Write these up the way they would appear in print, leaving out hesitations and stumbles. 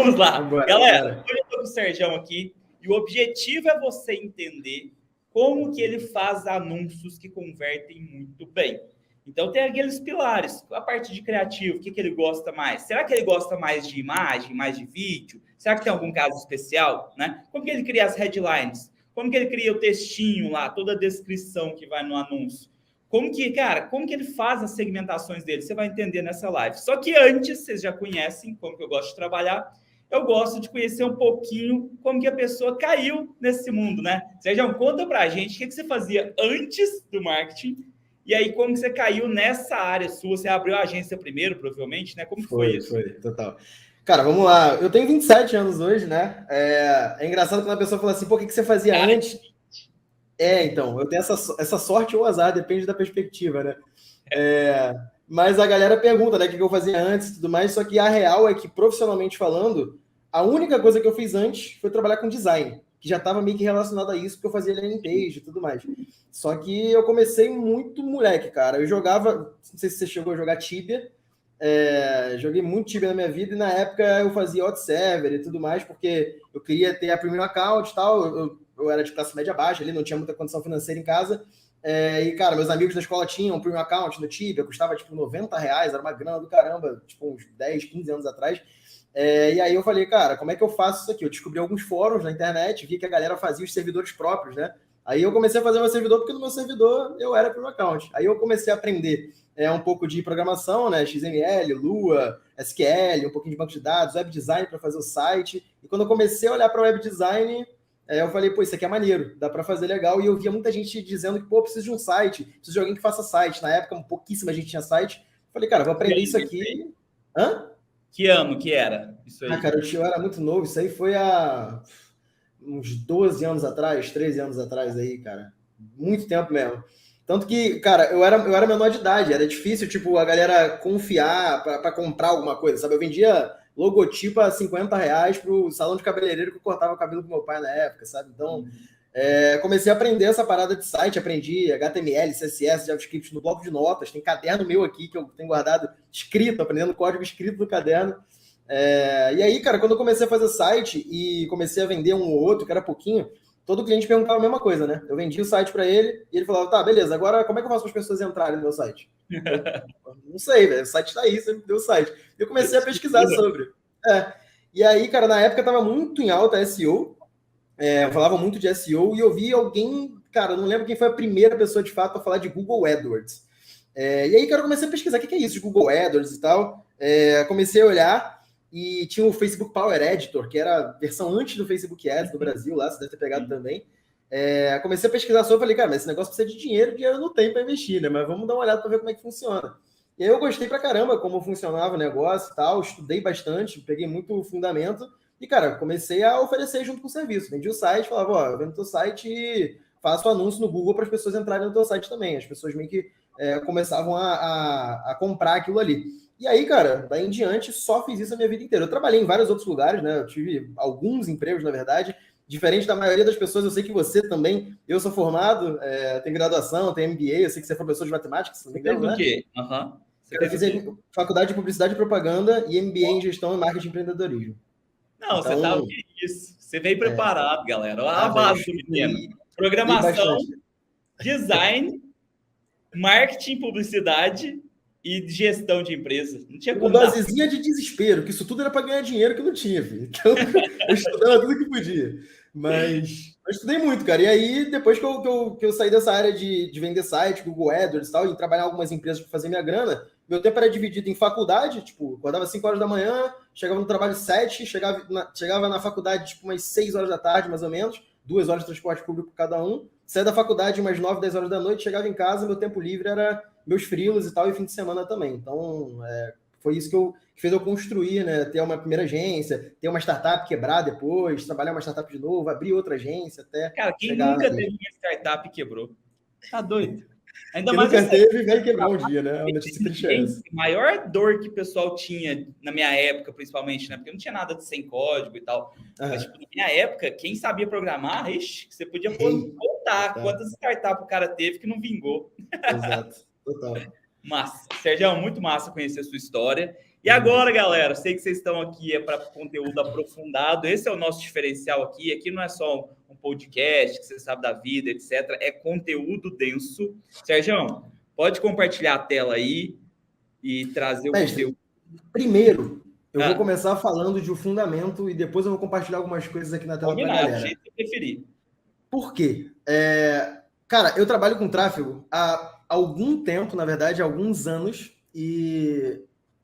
Vamos lá. Galera, bora. hoje eu estou com o Sergião aqui e o objetivo é você entender como que ele faz anúncios que convertem muito bem. Então tem aqueles pilares, a parte de criativo, o que ele gosta mais? Será que ele gosta mais de imagem, mais de vídeo? Será que tem algum caso especial, né? Como que ele cria as headlines? Como que ele cria o textinho lá, toda a descrição que vai no anúncio? Como que ele faz as segmentações dele? Você vai entender nessa live. Só que antes, vocês já conhecem como que eu gosto de trabalhar, eu gosto de conhecer um pouquinho como que a pessoa caiu nesse mundo, né? Sérgio, conta pra gente o que você fazia antes do marketing e aí como que você caiu nessa área sua. Você abriu a agência primeiro, provavelmente, né? Como que foi isso? Foi, total. Cara, vamos lá. Eu tenho 27 anos hoje, né? É engraçado quando a pessoa fala assim, pô, o que você fazia antes? Então, eu tenho essa sorte ou azar, depende da perspectiva, né? Mas a galera pergunta, né, o que eu fazia antes e tudo mais, só que a real é que, profissionalmente falando, a única coisa que eu fiz antes foi trabalhar com design, que já estava meio que relacionado a isso, porque eu fazia landing page e tudo mais. Só que eu comecei muito moleque, cara. Eu jogava, não sei se você chegou a jogar Tibia, joguei muito Tibia na minha vida, e na época eu fazia hot server e tudo mais, porque eu queria ter a primeiro account e tal, eu era de classe média baixa ali, não tinha muita condição financeira em casa, e, cara, meus amigos da escola tinham um premium account no Tibia, custava, tipo, R$90, era uma grana do caramba, tipo, uns 10, 15 anos atrás. E aí eu falei, cara, como é que eu faço isso aqui? Eu descobri alguns fóruns na internet, vi que a galera fazia os servidores próprios, né? Aí eu comecei a fazer meu servidor, porque no meu servidor eu era premium account. Aí eu comecei a aprender um pouco de programação, né? XML, Lua, SQL, um pouquinho de banco de dados, web design para fazer o site. E quando eu comecei a olhar para web design, eu falei, pô, isso aqui é maneiro, dá para fazer legal. E eu via muita gente dizendo que, pô, preciso de um site, preciso de alguém que faça site. Na época, pouquíssima gente tinha site. Falei, cara, vou aprender isso aqui. Hã? Que ano que era isso aí? Cara, eu era muito novo. Isso aí foi há uns 12 anos atrás, 13 anos atrás aí, cara. Muito tempo mesmo. Tanto que, cara, eu era menor de idade. Era difícil, tipo, a galera confiar para comprar alguma coisa, sabe? Eu vendia logotipo a R$50 pro salão de cabeleireiro que eu cortava o cabelo com meu pai na época, sabe? Então, comecei a aprender essa parada de site, aprendi HTML, CSS, JavaScript no bloco de notas, tem caderno meu aqui que eu tenho guardado escrito, aprendendo código escrito no caderno. E aí, cara, quando eu comecei a fazer site e comecei a vender um ou outro, que era pouquinho, todo cliente perguntava a mesma coisa, né? Eu vendia o site para ele e ele falava, tá, beleza, agora como é que eu faço para as pessoas entrarem no meu site? Não sei, velho, o site tá aí, você me deu o site. Eu comecei a pesquisar sobre. E aí, cara, na época tava muito em alta SEO, eu falava muito de SEO e eu vi alguém, cara, eu não lembro quem foi a primeira pessoa de fato a falar de Google AdWords. E aí, cara, eu comecei a pesquisar o que é isso de Google AdWords e tal. Comecei a olhar e tinha o Facebook Power Editor, que era a versão antes do Facebook Ads do Brasil, lá, você deve ter pegado também. Comecei a pesquisar sobre, falei, cara, mas esse negócio precisa de dinheiro eu não tenho para investir, né? Mas vamos dar uma olhada para ver como é que funciona. E aí eu gostei pra caramba como funcionava o negócio e tal, estudei bastante, peguei muito fundamento e, cara, comecei a oferecer junto com o serviço. Vendi o site, falava, ó, eu vendo teu site e faço anúncio no Google para as pessoas entrarem no teu site também. As pessoas meio que começavam a comprar aquilo ali. E aí, cara, daí em diante, só fiz isso a minha vida inteira. Eu trabalhei em vários outros lugares, né? Eu tive alguns empregos, na verdade. Diferente da maioria das pessoas, eu sei que você também. Eu sou formado, tenho graduação, tenho MBA, eu sei que você é professor de matemática, se não me engano, né? Você fez o quê? Eu fiz faculdade de Publicidade e Propaganda e MBA em Gestão e Marketing e Empreendedorismo. Não, você tá isso. Você veio preparado, galera. Olha a base do menino. Programação, design, marketing, publicidade e gestão de empresa. Não tinha como. Uma dosezinha de desespero, que isso tudo era para ganhar dinheiro que eu não tinha, filho. Então, eu estudava tudo que podia. Mas eu estudei muito, cara. E aí, depois que eu saí dessa área de vender site, Google AdWords e tal, e trabalhar em algumas empresas para fazer minha grana, meu tempo era dividido em faculdade, tipo, acordava 5 horas da manhã, chegava no trabalho 7, chegava na faculdade, tipo, umas 6 horas da tarde, mais ou menos, 2 horas de transporte público cada um, saía da faculdade umas 9, 10 horas da noite, chegava em casa, meu tempo livre era meus freelas e tal, e fim de semana também. Então, foi isso que fez eu construir, né? Ter uma primeira agência, ter uma startup, quebrar depois, trabalhar uma startup de novo, abrir outra agência até. Cara, quem nunca teve uma startup e quebrou? Tá doido? Ainda mais nunca teve, vai quebrar um dia, né? A notícia triste é essa. A maior dor que o pessoal tinha, na minha época, principalmente, né? Porque não tinha nada de sem código e tal. Mas, tipo, na minha época, quem sabia programar, você podia contar quantas startups o cara teve que não vingou. Exato, total. Massa. Sérgio, muito massa conhecer a sua história. E agora, galera, sei que vocês estão aqui para conteúdo aprofundado. Esse é o nosso diferencial aqui. Aqui não é só um podcast que você sabe da vida, etc. É conteúdo denso. Sérgio, pode compartilhar a tela aí e trazer o conteúdo. Primeiro, eu vou começar falando de um fundamento e depois eu vou compartilhar algumas coisas aqui na tela para a galera. Do jeito que eu preferir. Por quê? Cara, eu trabalho com tráfego há algum tempo, na verdade, há alguns anos, e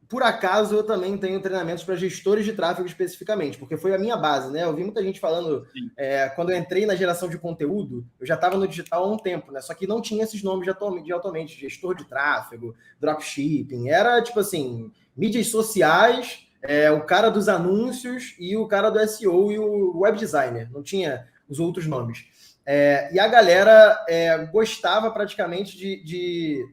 por acaso eu também tenho treinamentos para gestores de tráfego especificamente, porque foi a minha base, né? Eu vi muita gente falando, quando eu entrei na geração de conteúdo, eu já estava no digital há um tempo, né? Só que não tinha esses nomes atualmente, gestor de tráfego, dropshipping, era tipo assim, mídias sociais, o cara dos anúncios e o cara do SEO e o web designer, não tinha os outros nomes. E a galera gostava praticamente de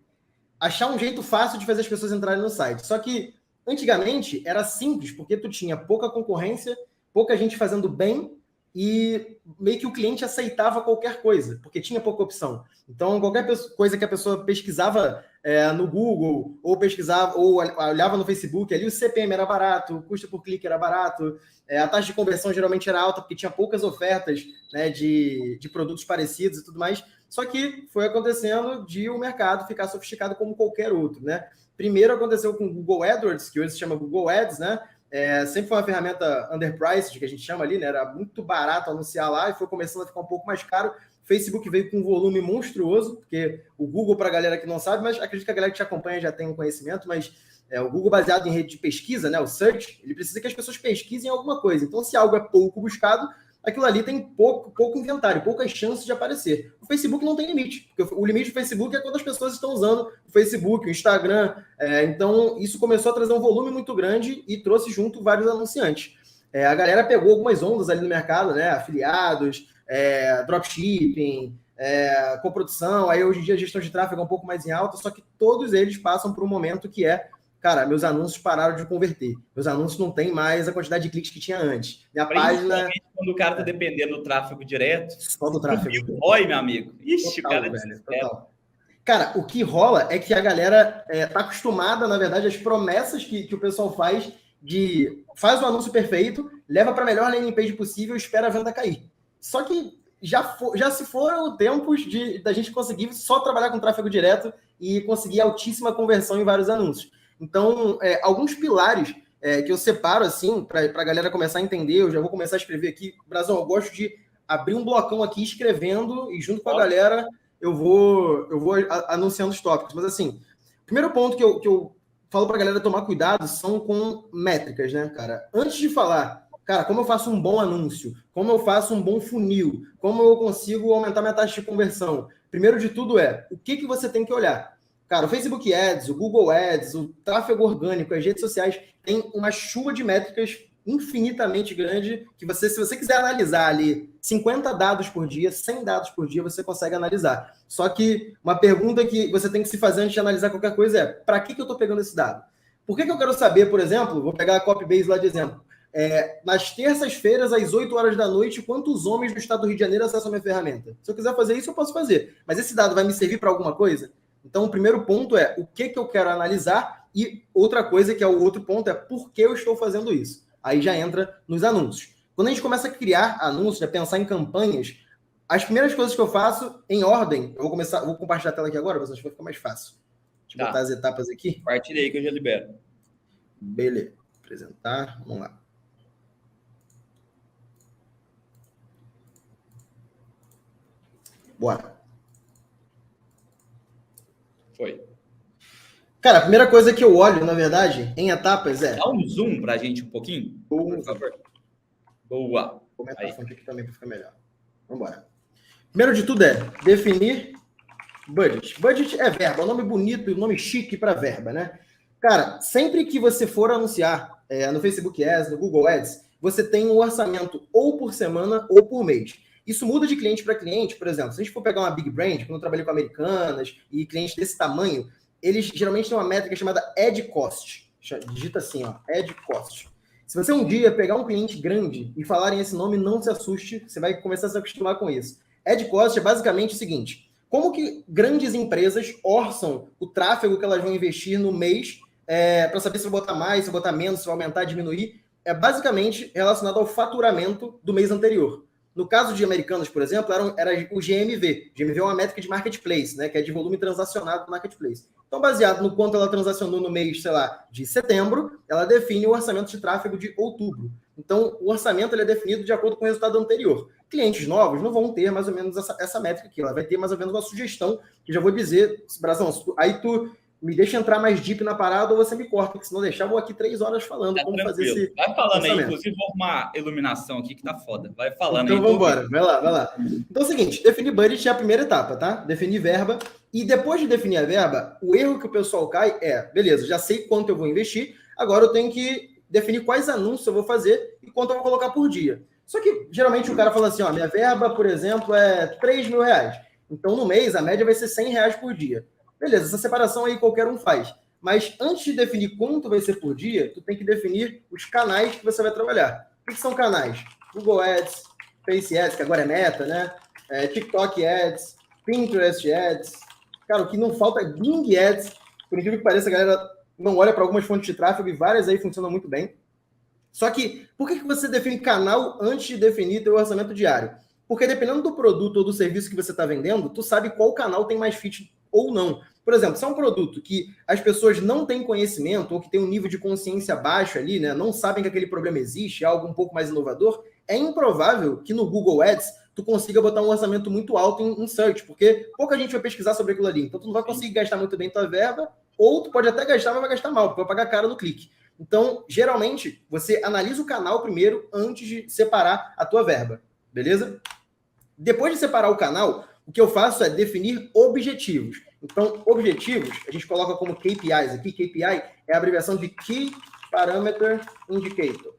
achar um jeito fácil de fazer as pessoas entrarem no site. Só que, antigamente, era simples, porque tu tinha pouca concorrência, pouca gente fazendo bem, e meio que o cliente aceitava qualquer coisa, porque tinha pouca opção. Então, qualquer coisa que a pessoa pesquisava no Google, ou pesquisava, ou olhava no Facebook, ali o CPM era barato, o custo por clique era barato, a taxa de conversão geralmente era alta, porque tinha poucas ofertas, né, de produtos parecidos e tudo mais. Só que foi acontecendo de o mercado ficar sofisticado como qualquer outro, né? Primeiro aconteceu com o Google AdWords, que hoje se chama Google Ads, né? Sempre foi uma ferramenta underpriced, que a gente chama ali, né? Era muito barato anunciar lá e foi começando a ficar um pouco mais caro. Facebook veio com um volume monstruoso, porque o Google, para a galera que não sabe, mas acredito que a galera que te acompanha já tem um conhecimento, mas o Google, baseado em rede de pesquisa, né? O Search, ele precisa que as pessoas pesquisem alguma coisa. Então, se algo é pouco buscado, aquilo ali tem pouco inventário, poucas chances de aparecer. O Facebook não tem limite, porque o limite do Facebook é quando as pessoas estão usando o Facebook, o Instagram. Então, isso começou a trazer um volume muito grande e trouxe junto vários anunciantes. A galera pegou algumas ondas ali no mercado, né? Afiliados, dropshipping, coprodução. Aí, hoje em dia, a gestão de tráfego é um pouco mais em alta, só que todos eles passam por um momento que cara, meus anúncios pararam de converter. Meus anúncios não têm mais a quantidade de cliques que tinha antes. Minha página... Quando o cara tá dependendo do tráfego direto. Só do tráfego. Oi, meu amigo. Ixi, total, cara, velho, total. Cara, o que rola é que a galera tá acostumada, na verdade, às promessas que o pessoal faz faz o anúncio perfeito, leva para a melhor landing page possível e espera a venda cair. Só que já se foram tempos da gente conseguir só trabalhar com tráfego direto e conseguir altíssima conversão em vários anúncios. Então, alguns pilares que eu separo, assim, para a galera começar a entender, eu já vou começar a escrever aqui. Brasão, eu gosto de abrir um blocão aqui escrevendo e junto com a galera eu vou anunciando os tópicos. Mas, assim, o primeiro ponto que eu falo para a galera tomar cuidado são com métricas, né, cara? Antes de falar, cara, como eu faço um bom anúncio, como eu faço um bom funil, como eu consigo aumentar minha taxa de conversão, primeiro de tudo o que você tem que olhar? Cara, o Facebook Ads, o Google Ads, o tráfego orgânico, as redes sociais, tem uma chuva de métricas infinitamente grande que se você quiser analisar ali 50 dados por dia, 100 dados por dia, você consegue analisar. Só que uma pergunta que você tem que se fazer antes de analisar qualquer coisa para que eu estou pegando esse dado? Por que eu quero saber, por exemplo, vou pegar a Copybase lá de exemplo, nas terças-feiras, às 8 horas da noite, quantos homens do estado do Rio de Janeiro acessam a minha ferramenta? Se eu quiser fazer isso, eu posso fazer. Mas esse dado vai me servir para alguma coisa? Então, o primeiro ponto o que eu quero analisar e outra coisa que é o outro ponto por que eu estou fazendo isso. Aí já entra nos anúncios. Quando a gente começa a criar anúncios, pensar em campanhas, as primeiras coisas que eu faço em ordem, eu vou compartilhar a tela aqui agora, mas acho que vai ficar mais fácil. Deixa eu botar as etapas aqui. Compartilha aí que eu já libero. Beleza. Apresentar, vamos lá. Bora. Foi. Cara, a primeira coisa que eu olho, na verdade, em etapas Dá um zoom pra gente um pouquinho, por favor. Boa. Vou aumentar a fonte aqui também para ficar melhor. Vamos embora. Primeiro de tudo definir budget. Budget é verba, é um nome bonito e um nome chique para verba, né? Cara, sempre que você for anunciar no Facebook Ads, no Google Ads, você tem um orçamento ou por semana ou por mês. Isso muda de cliente para cliente, por exemplo. Se a gente for pegar uma big brand, quando eu trabalhei com Americanas e clientes desse tamanho, eles geralmente têm uma métrica chamada ad cost. Digita assim, ad cost. Se você um dia pegar um cliente grande e falarem esse nome, não se assuste, você vai começar a se acostumar com isso. Ad cost é basicamente o seguinte: como que grandes empresas orçam o tráfego que elas vão investir no mês para saber se vai botar mais, se vai botar menos, se vai aumentar, diminuir, é basicamente relacionado ao faturamento do mês anterior. No caso de Americanas, por exemplo, era o GMV. GMV é uma métrica de marketplace, né, que é de volume transacionado do marketplace. Então, baseado no quanto ela transacionou no mês, sei lá, de setembro, ela define o orçamento de tráfego de outubro. Então, o orçamento ele é definido de acordo com o resultado anterior. Clientes novos não vão ter mais ou menos essa métrica aqui. Ela vai ter mais ou menos uma sugestão, que já vou dizer, Brazão, aí tu me deixa entrar mais deep na parada ou você me corta, porque se não deixar, eu vou aqui 3 horas falando como fazer esse Vai falando orçamento. aí, inclusive vou arrumar iluminação aqui que tá foda. Vai falando então, aí. Então vamos embora, vai lá. Então é o seguinte, definir budget é a primeira etapa, tá? Definir verba. E depois de definir a verba, o erro que o pessoal cai é, beleza, já sei quanto eu vou investir, agora eu tenho que definir quais anúncios eu vou fazer e quanto eu vou colocar por dia. Só que, geralmente, o cara fala assim, ó, minha verba, por exemplo, é R$3.000. Então, no mês, a média vai ser R$100 por dia. Beleza, essa separação aí qualquer um faz. Mas antes de definir quanto vai ser por dia, tu tem que definir os canais que você vai trabalhar. O que são canais? Google Ads, Face Ads, que agora é Meta, né? TikTok Ads, Pinterest Ads. Cara, o que não falta é Bing Ads. Por incrível que pareça, a galera não olha para algumas fontes de tráfego e várias aí funcionam muito bem. Só que, por que você define canal antes de definir teu orçamento diário? Porque dependendo do produto ou do serviço que você está vendendo, tu sabe qual canal tem mais fit ou não. Por exemplo, se é um produto que as pessoas não têm conhecimento ou que tem um nível de consciência baixo ali, né, não sabem que aquele problema existe, é algo um pouco mais inovador, é improvável que no Google Ads tu consiga botar um orçamento muito alto em search, porque pouca gente vai pesquisar sobre aquilo ali. Então tu não vai conseguir gastar muito bem tua verba, ou tu pode até gastar, mas vai gastar mal, porque vai pagar caro no clique. Então, geralmente, você analisa o canal primeiro antes de separar a tua verba, beleza? Depois de separar o canal, o que eu faço é definir objetivos. Então, objetivos, a gente coloca como KPIs aqui. KPI é a abreviação de Key Parameter Indicator.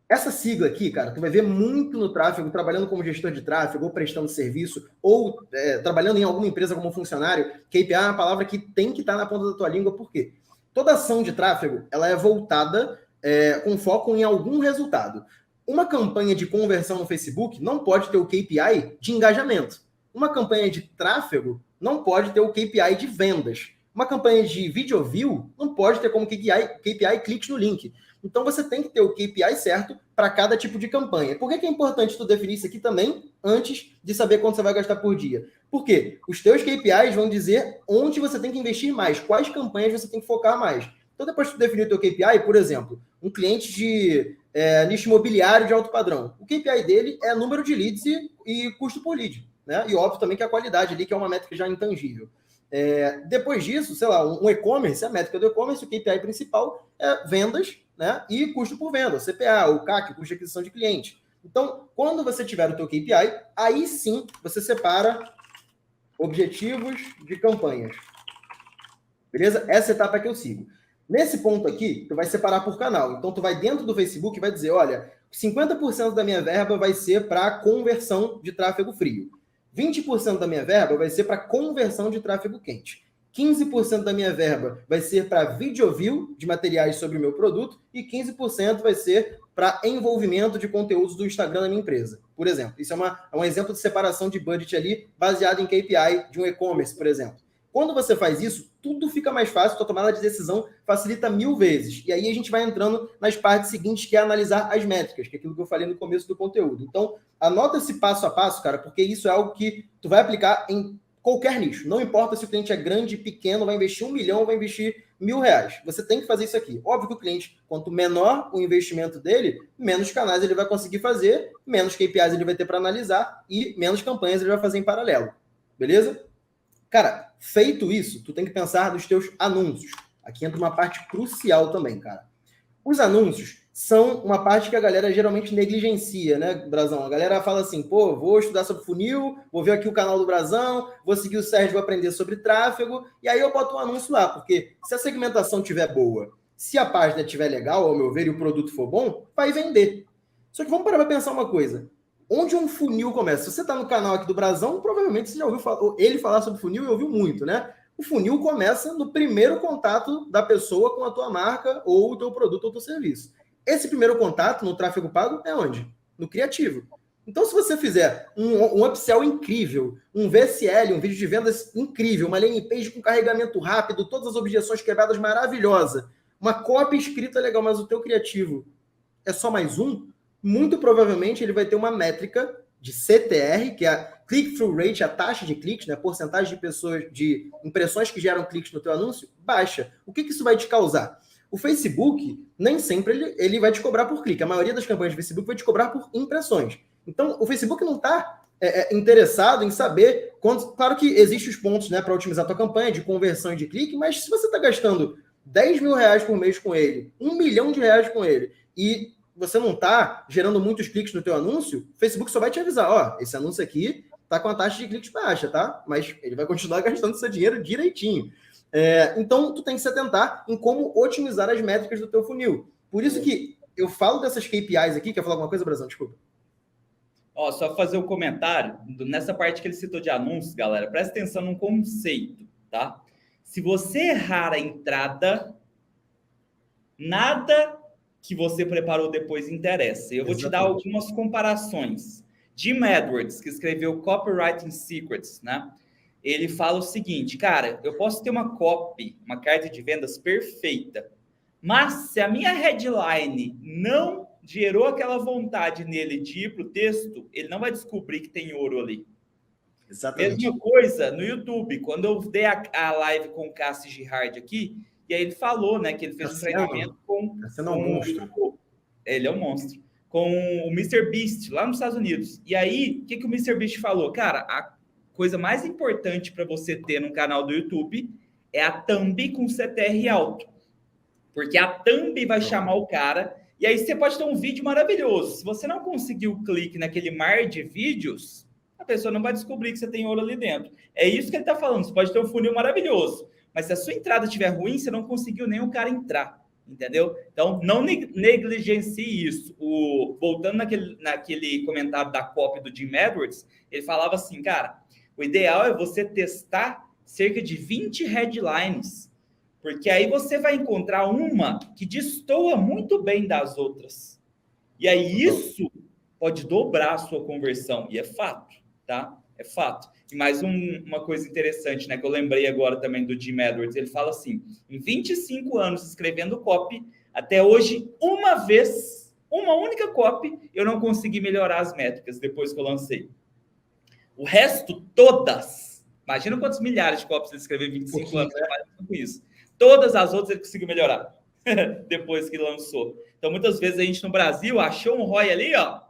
Essa sigla aqui, cara, tu vai ver muito no tráfego, trabalhando como gestor de tráfego, ou prestando serviço, ou trabalhando em alguma empresa como funcionário. KPI é uma palavra que tem que estar na ponta da tua língua, por quê? Toda ação de tráfego, ela é voltada com foco em algum resultado. Uma campanha de conversão no Facebook não pode ter o KPI de engajamento. Uma campanha de tráfego não pode ter o KPI de vendas. Uma campanha de video view não pode ter como KPI cliques no link. Então, você tem que ter o KPI certo para cada tipo de campanha. Por que é importante tu definir isso aqui também antes de saber quanto você vai gastar por dia? Porque os teus KPIs vão dizer onde você tem que investir mais, quais campanhas você tem que focar mais. Então, depois que tu definir o teu KPI, por exemplo, um cliente de nicho imobiliário de alto padrão, o KPI dele é número de leads e custo por lead. Né? E óbvio também que a qualidade ali, que é uma métrica já intangível. Depois disso, sei lá, um e-commerce, a métrica do e-commerce, o KPI principal é vendas, né? E custo por venda, o CPA, o CAC, custo de aquisição de cliente. Então, quando você tiver o teu KPI, aí sim você separa objetivos de campanhas. Beleza? Essa etapa que eu sigo. Nesse ponto aqui, tu vai separar por canal. Então, tu vai dentro do Facebook e vai dizer, olha, 50% da minha verba vai ser para conversão de tráfego frio. 20% da minha verba vai ser para conversão de tráfego quente. 15% da minha verba vai ser para video view de materiais sobre o meu produto e 15% vai ser para envolvimento de conteúdos do Instagram da minha empresa, por exemplo. Isso é um exemplo de separação de budget ali baseado em KPI de um e-commerce, por exemplo. Quando você faz isso, tudo fica mais fácil, tua tomada de decisão facilita 1000 vezes. E aí a gente vai entrando nas partes seguintes, que é analisar as métricas, que é aquilo que eu falei no começo do conteúdo. Então, anota esse passo a passo, cara, porque isso é algo que tu vai aplicar em qualquer nicho. Não importa se o cliente é grande, pequeno, vai investir 1 milhão ou vai investir R$1.000. Você tem que fazer isso aqui. Óbvio que o cliente, quanto menor o investimento dele, menos canais ele vai conseguir fazer, menos KPIs ele vai ter para analisar e menos campanhas ele vai fazer em paralelo. Beleza? Cara, feito isso, tu tem que pensar nos teus anúncios. Aqui entra uma parte crucial também, cara. Os anúncios são uma parte que a galera geralmente negligencia, né, Brazão? A galera fala assim, pô, vou estudar sobre funil, vou ver aqui o canal do Brazão, vou seguir o Sérgio, vou aprender sobre tráfego, e aí eu boto um anúncio lá, porque se a segmentação estiver boa, se a página estiver legal, ao meu ver, e o produto for bom, vai vender. Só que vamos parar para pensar uma coisa. Onde um funil começa? Se você está no canal aqui do Brazão, provavelmente você já ouviu ele falar sobre funil e ouviu muito, né? O funil começa no primeiro contato da pessoa com a tua marca ou o teu produto ou o teu serviço. Esse primeiro contato no tráfego pago é onde? No criativo. Então, se você fizer um upsell incrível, um VSL, um vídeo de vendas incrível, uma landing page com carregamento rápido, todas as objeções quebradas maravilhosa, uma copy escrita legal, mas o teu criativo é só mais um, muito provavelmente ele vai ter uma métrica de CTR, que é a click-through rate, a taxa de cliques, né, a porcentagem de pessoas, de impressões que geram cliques no teu anúncio, baixa. O que isso vai te causar? O Facebook, nem sempre ele vai te cobrar por clique. A maioria das campanhas do Facebook vai te cobrar por impressões. Então, o Facebook não está interessado em saber quanto... Claro que existem os pontos, né, para otimizar a tua campanha de conversão e de clique, mas se você está gastando 10 mil reais por mês com ele, 1 milhão de reais com ele, e você não está gerando muitos cliques no teu anúncio, o Facebook só vai te avisar, ó, esse anúncio aqui está com a taxa de cliques baixa, tá? Mas ele vai continuar gastando seu dinheiro direitinho. Então, tu tem que se atentar em como otimizar as métricas do teu funil. Por isso que eu falo dessas KPIs aqui. Quer falar alguma coisa, Brazão? Desculpa. Ó, só fazer um comentário. Nessa parte que ele citou de anúncios, galera, presta atenção num conceito, tá? Se você errar a entrada, nada que você preparou depois interessa. Eu vou te dar algumas comparações. Jim Edwards, que escreveu Copywriting Secrets, né? Ele fala o seguinte, cara, eu posso ter uma copy, uma carta de vendas perfeita, mas se a minha headline não gerou aquela vontade nele de ir para o texto, ele não vai descobrir que tem ouro ali. Exatamente. Mesma coisa no YouTube, quando eu dei a live com o Cassi Girard aqui, e aí ele falou, né, que ele fez um treinamento com... Ele é um monstro. Com o Mr. Beast, lá nos Estados Unidos. E aí, o que o Mr. Beast falou? Cara, a coisa mais importante para você ter no canal do YouTube é a thumb com CTR alto. Porque a thumb vai chamar o cara, e aí você pode ter um vídeo maravilhoso. Se você não conseguir o clique naquele mar de vídeos, a pessoa não vai descobrir que você tem ouro ali dentro. É isso que ele está falando. Você pode ter um funil maravilhoso, mas se a sua entrada estiver ruim, você não conseguiu nem o cara entrar. Entendeu? Então, não negligencie isso. Voltando naquele comentário da copy do Jim Edwards, ele falava assim, cara, o ideal é você testar cerca de 20 headlines, porque aí você vai encontrar uma que destoa muito bem das outras. E aí isso pode dobrar a sua conversão, e é fato, tá? É fato. E mais uma coisa interessante, né, que eu lembrei agora também do Jim Edwards, ele fala assim, em 25 anos escrevendo copy, até hoje, uma única copy, eu não consegui melhorar as métricas depois que eu lancei. O resto, todas, imagina quantos milhares de copies ele escreveu em 25 anos, com isso. Todas as outras ele conseguiu melhorar depois que lançou. Então, muitas vezes a gente no Brasil achou um ROI ali, ó,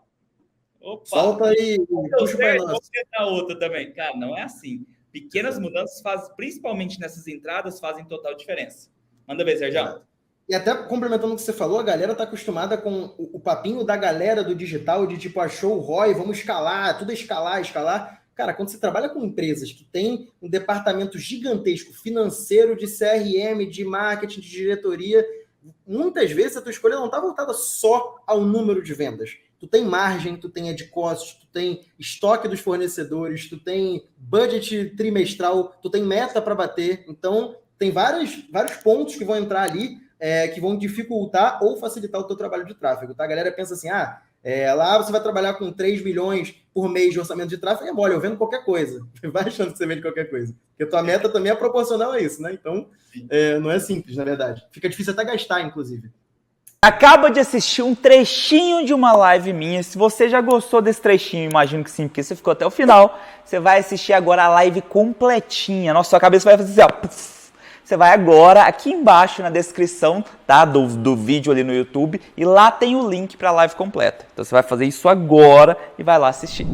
opa, solta aí, puxa para nós. Outra também. Cara, não é assim. Pequenas mudanças fazem, principalmente nessas entradas, fazem total diferença. Manda ver, Sérgio. E até complementando o que você falou, a galera tá acostumada com o papinho da galera do digital, de tipo, achou o ROI, vamos escalar, tudo é escalar. Cara, quando você trabalha com empresas que tem um departamento gigantesco, financeiro, de CRM, de marketing, de diretoria, muitas vezes a tua escolha não tá voltada só ao número de vendas. Tu tem margem, tu tem ad cost, tu tem estoque dos fornecedores, tu tem budget trimestral, tu tem meta para bater. Então, tem vários pontos que vão entrar ali, que vão dificultar ou facilitar o teu trabalho de tráfego. Tá? A galera pensa assim, lá você vai trabalhar com 3 milhões por mês de orçamento de tráfego, é mole, eu vendo qualquer coisa. Vai achando que você vende qualquer coisa. Porque a tua meta também é proporcional a isso, né? Então, não é simples, na verdade. Fica difícil até gastar, inclusive. Acaba de assistir um trechinho de uma live minha. Se você já gostou desse trechinho, imagino que sim, porque você ficou até o final, você vai assistir agora a live completinha. Nossa, sua cabeça vai fazer assim, ó. Você vai agora aqui embaixo na descrição, tá, do vídeo ali no YouTube, e lá tem o link para a live completa. Então você vai fazer isso agora e vai lá assistir.